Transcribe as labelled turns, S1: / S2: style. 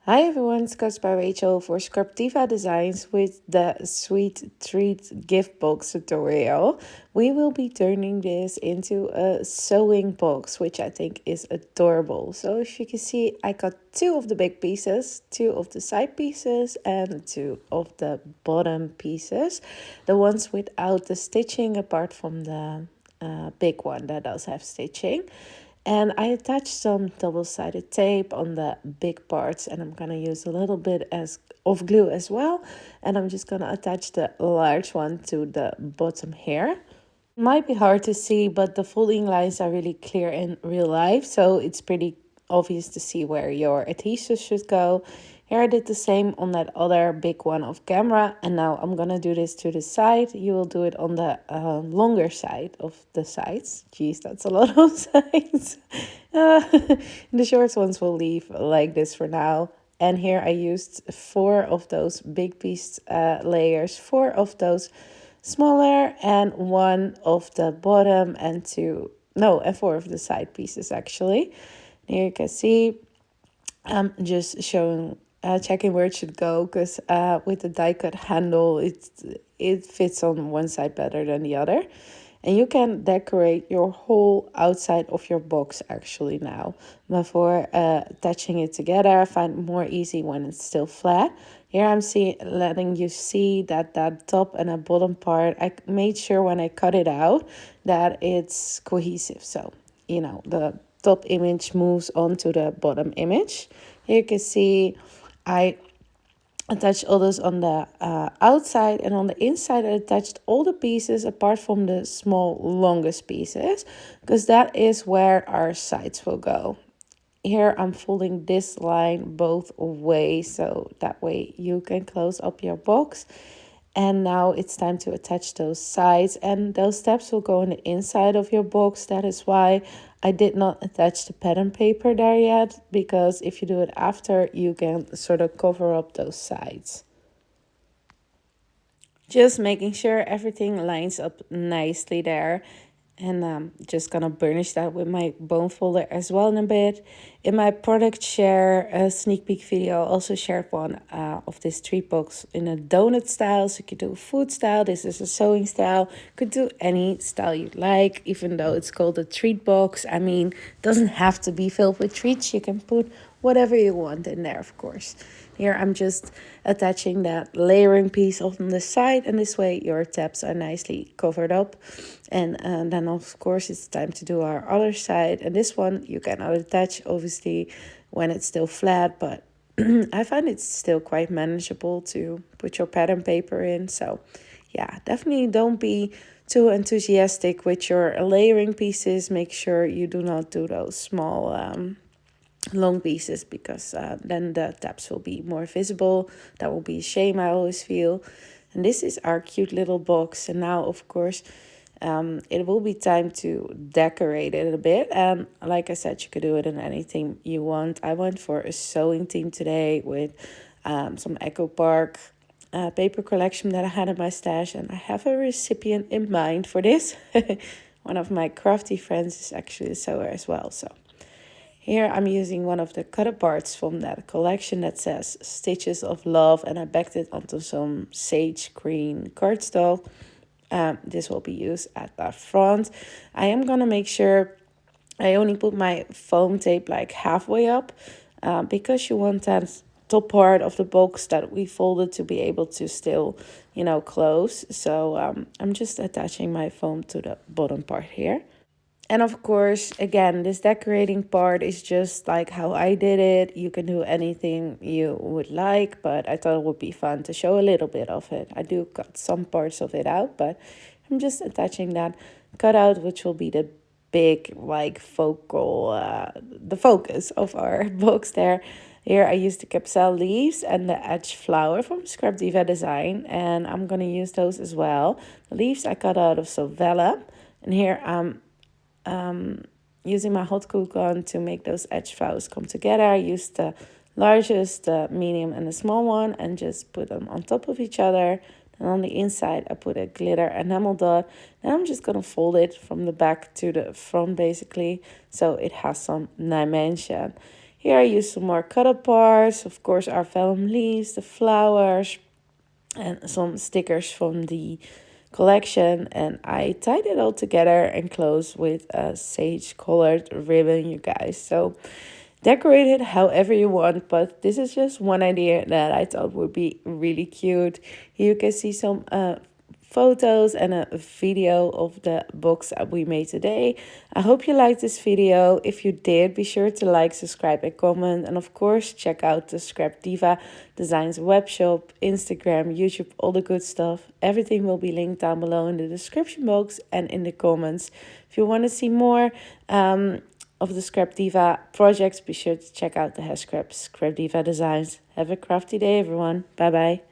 S1: Hi everyone, it's Cards by Rachel for ScrapDiva Designs with the Sweet Treat gift box tutorial. We will be turning this into a sewing box, which I think is adorable. So as you can see, I got two of the big pieces, two of the side pieces, and two of the bottom pieces. The ones without the stitching apart from the big one that does have stitching. And I attached some double-sided tape on the big parts, and I'm gonna use a little bit of glue as well. And I'm just gonna attach the large one to the bottom here. Might be hard to see, but the folding lines are really clear in real life, so it's pretty obvious to see where your adhesive should go. Here I did the same on that other big one off camera, and now I'm gonna do this to the side. You will do it on the longer side of the sides. Geez, that's a lot of sides. The short ones will leave like this for now. And here I used 4 of those big piece layers, 4 of those smaller, and 1 of the bottom, and 4 of the side pieces actually. Here you can see I'm just showing checking where it should go, because with the die cut handle it fits on one side better than the other. And you can decorate your whole outside of your box actually now. Before attaching it together, I find it more easy when it's still flat. Here I'm letting you see that top and the bottom part, I made sure when I cut it out that it's cohesive. So, you know, the top image moves onto the bottom image. Here you can see I attached all those on the outside, and on the inside I attached all the pieces apart from the small longest pieces, because that is where our sides will go. Here I'm folding this line both ways, so that way you can close up your box. And now it's time to attach those sides, and those steps will go on the inside of your box. That is why I did not attach the pattern paper there yet, because if you do it after, you can sort of cover up those sides. Just making sure everything lines up nicely there. And I'm just gonna burnish that with my bone folder as well in a bit. In my product share sneak peek video, I also shared one of this treat box in a donut style. So you could do a food style. This is a sewing style. Could do any style you like, even though it's called a treat box. I mean, it doesn't have to be filled with treats. You can put whatever you want in there, of course. Here I'm just attaching that layering piece on the side, and this way your tabs are nicely covered up. And then of course it's time to do our other side, and this one you cannot attach obviously when it's still flat, but I find it's still quite manageable to put your pattern paper in. So yeah, definitely don't be too enthusiastic with your layering pieces. Make sure you do not do those small long pieces, because then the tabs will be more visible. That will be a shame, I always feel. And this is our cute little box, and now of course it will be time to decorate it a bit. And like I said, you could do it in anything you want. I went for a sewing theme today with some Echo Park paper collection that I had in my stash, and I have a recipient in mind for this. One of my crafty friends is actually a sewer as well, so here I'm using one of the cut aparts from that collection that says Stitches of Love, and I backed it onto some sage green cardstock. This will be used at the front. I am gonna make sure I only put my foam tape like halfway up, because you want that top part of the box that we folded to be able to still, you know, close. So I'm just attaching my foam to the bottom part here. And of course, again, this decorating part is just like how I did it. You can do anything you would like, but I thought it would be fun to show a little bit of it. I do cut some parts of it out, but I'm just attaching that cutout, which will be the big, like, the focus of our box there. Here I used the Capsella Leaves and the Edge Flower from ScrapDiva Design, and I'm going to use those as well. The leaves I cut out of some vellum, and here I'm using my hot glue gun to make those edge flowers come together. I used the largest, the medium, and the small one, and just put them on top of each other. And on the inside, I put a glitter enamel dot. Then I'm just gonna fold it from the back to the front, basically, so it has some dimension. Here I used some more cut up parts, of course our vellum leaves, the flowers, and some stickers from the collection, and I tied it all together and closed with a sage colored ribbon, you guys. So decorate it however you want, but this is just one idea that I thought would be really cute. Here you can see some photos and a video of the box that we made today. I hope you liked this video. If you did, be sure to like, subscribe and comment, and of course check out the ScrapDiva Designs webshop, Instagram, YouTube, all the good stuff. Everything will be linked down below in the description box and in the comments. If you want to see more of the ScrapDiva projects, be sure to check out the #ScrapDiva Designs. Have a crafty day, everyone. Bye bye.